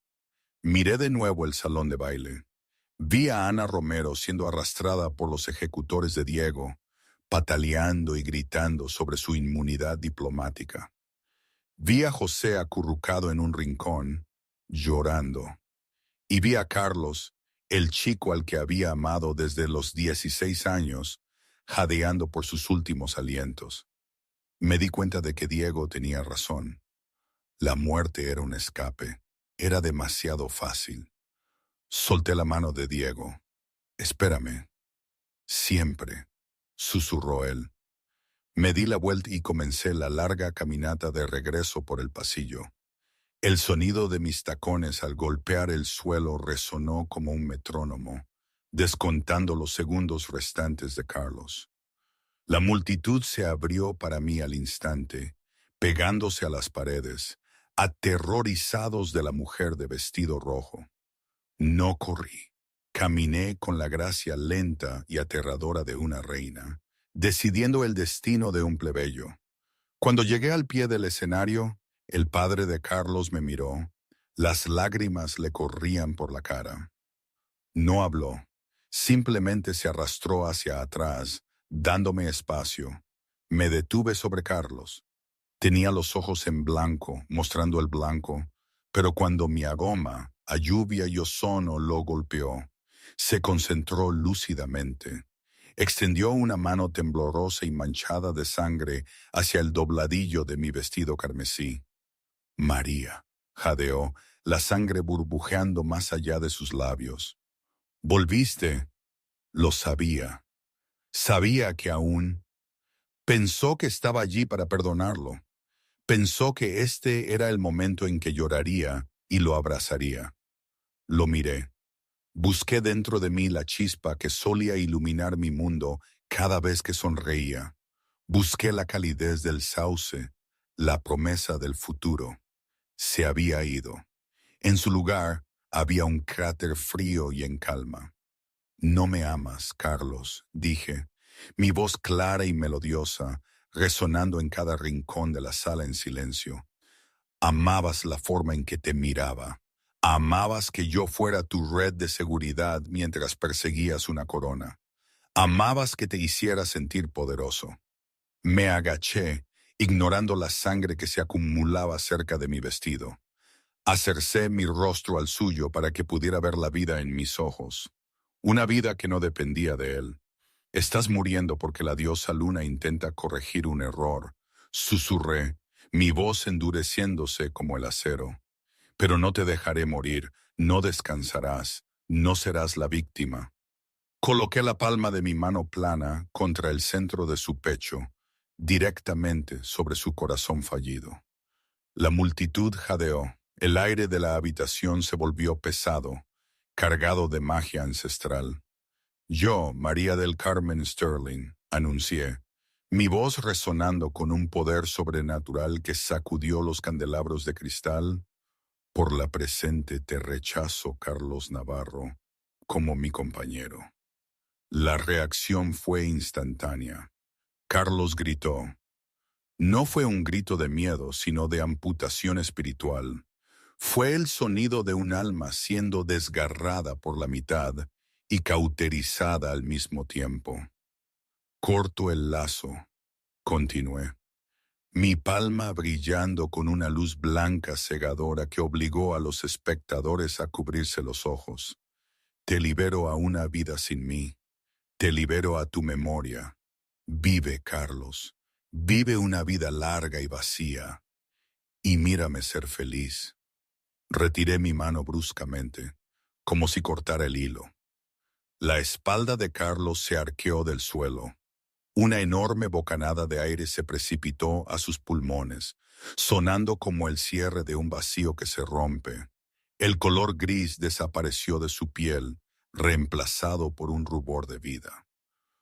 Miré de nuevo el salón de baile. Vi a Ana Romero siendo arrastrada por los ejecutores de Diego, pataleando y gritando sobre su inmunidad diplomática. Vi a José acurrucado en un rincón, llorando. Y vi a Carlos, el chico al que había amado desde los 16 años, jadeando por sus últimos alientos. Me di cuenta de que Diego tenía razón. La muerte era un escape. Era demasiado fácil. Solté la mano de Diego. «Espérame». «Siempre», susurró él. Me di la vuelta y comencé la larga caminata de regreso por el pasillo. El sonido de mis tacones al golpear el suelo resonó como un metrónomo, descontando los segundos restantes de Carlos. La multitud se abrió para mí al instante, pegándose a las paredes, aterrorizados de la mujer de vestido rojo. No corrí. Caminé con la gracia lenta y aterradora de una reina, decidiendo el destino de un plebeyo. Cuando llegué al pie del escenario, el padre de Carlos me miró. Las lágrimas le corrían por la cara. No habló, simplemente se arrastró hacia atrás, dándome espacio. Me detuve sobre Carlos. Tenía los ojos en blanco, mostrando el blanco, pero cuando mi aroma, a lluvia y ozono, lo golpeó, se concentró lúcidamente. Extendió una mano temblorosa y manchada de sangre hacia el dobladillo de mi vestido carmesí. María, jadeó, la sangre burbujeando más allá de sus labios. Volviste. Lo sabía. Sabía que aún. Pensó que estaba allí para perdonarlo. Pensó que este era el momento en que lloraría y lo abrazaría. Lo miré. Busqué dentro de mí la chispa que solía iluminar mi mundo cada vez que sonreía. Busqué la calidez del sauce, la promesa del futuro. Se había ido. En su lugar había un cráter frío y en calma. No me amas, Carlos, dije, mi voz clara y melodiosa, resonando en cada rincón de la sala en silencio. Amabas la forma en que te miraba. Amabas que yo fuera tu red de seguridad mientras perseguías una corona. Amabas que te hiciera sentir poderoso. Me agaché, ignorando la sangre que se acumulaba cerca de mi vestido. Acercé mi rostro al suyo para que pudiera ver la vida en mis ojos. Una vida que no dependía de él. Estás muriendo porque la diosa Luna intenta corregir un error. Susurré, mi voz endureciéndose como el acero. Pero no te dejaré morir, no descansarás, no serás la víctima. Coloqué la palma de mi mano plana contra el centro de su pecho, directamente sobre su corazón fallido. La multitud jadeó, el aire de la habitación se volvió pesado, cargado de magia ancestral. Yo, María del Carmen Sterling, anuncié, mi voz resonando con un poder sobrenatural que sacudió los candelabros de cristal. Por la presente te rechazo, Carlos Navarro, como mi compañero. La reacción fue instantánea. Carlos gritó. No fue un grito de miedo, sino de amputación espiritual. Fue el sonido de un alma siendo desgarrada por la mitad y cauterizada al mismo tiempo. Corto el lazo, continué. Mi palma brillando con una luz blanca cegadora que obligó a los espectadores a cubrirse los ojos. Te libero a una vida sin mí. Te libero a tu memoria. Vive, Carlos. Vive una vida larga y vacía. Y mírame ser feliz. Retiré mi mano bruscamente, como si cortara el hilo. La espalda de Carlos se arqueó del suelo. Una enorme bocanada de aire se precipitó a sus pulmones, sonando como el cierre de un vacío que se rompe. El color gris desapareció de su piel, reemplazado por un rubor de vida.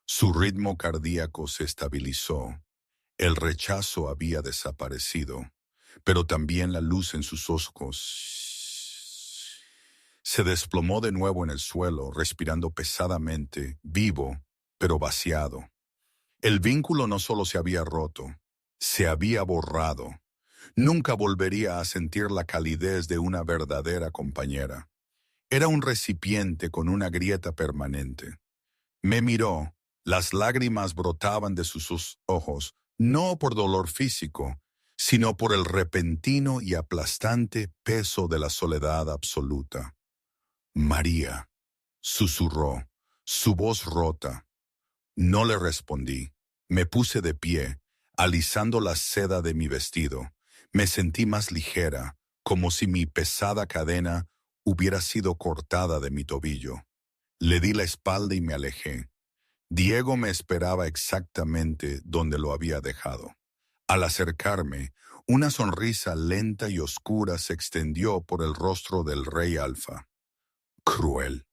Su ritmo cardíaco se estabilizó. El rechazo había desaparecido, pero también la luz en sus ojos. Se desplomó de nuevo en el suelo, respirando pesadamente, vivo, pero vaciado. El vínculo no solo se había roto, se había borrado. Nunca volvería a sentir la calidez de una verdadera compañera. Era un recipiente con una grieta permanente. Me miró, las lágrimas brotaban de sus ojos, no por dolor físico, sino por el repentino y aplastante peso de la soledad absoluta. María, susurró, su voz rota. No le respondí. Me puse de pie, alisando la seda de mi vestido. Me sentí más ligera, como si mi pesada cadena hubiera sido cortada de mi tobillo. Le di la espalda y me alejé. Diego me esperaba exactamente donde lo había dejado. Al acercarme, una sonrisa lenta y oscura se extendió por el rostro del rey Alfa. Cruel,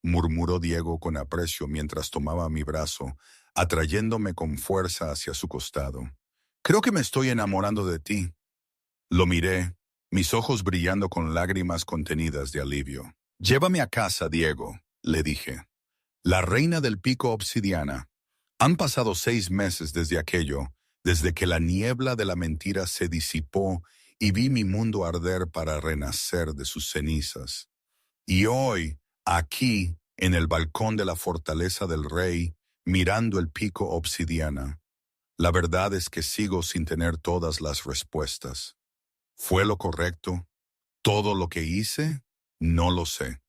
murmuró Diego con aprecio mientras tomaba mi brazo, atrayéndome con fuerza hacia su costado. Creo que me estoy enamorando de ti. Lo miré, mis ojos brillando con lágrimas contenidas de alivio. Llévame a casa, Diego, le dije. La reina del pico obsidiana. Han pasado 6 meses desde aquello, desde que la niebla de la mentira se disipó y vi mi mundo arder para renacer de sus cenizas. Y hoy, aquí, en el balcón de la fortaleza del rey, mirando el pico obsidiana, la verdad es que sigo sin tener todas las respuestas. ¿Fue lo correcto? ¿Todo lo que hice? No lo sé.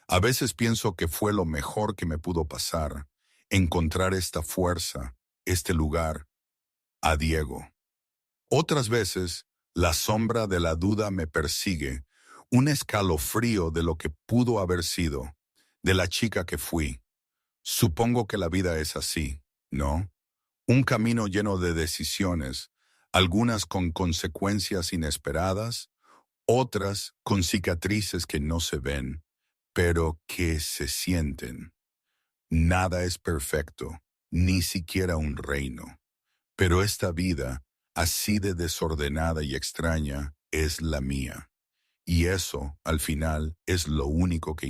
A veces pienso que fue lo mejor que me pudo pasar, encontrar esta fuerza, este lugar, a Diego. Otras veces, la sombra de la duda me persigue, un escalofrío de lo que pudo haber sido, de la chica que fui. Supongo que la vida es así, ¿no? Un camino lleno de decisiones, algunas con consecuencias inesperadas, otras con cicatrices que no se ven, pero que se sienten. Nada es perfecto, ni siquiera un reino. Pero esta vida, así de desordenada y extraña, es la mía. Y eso, al final, es lo único que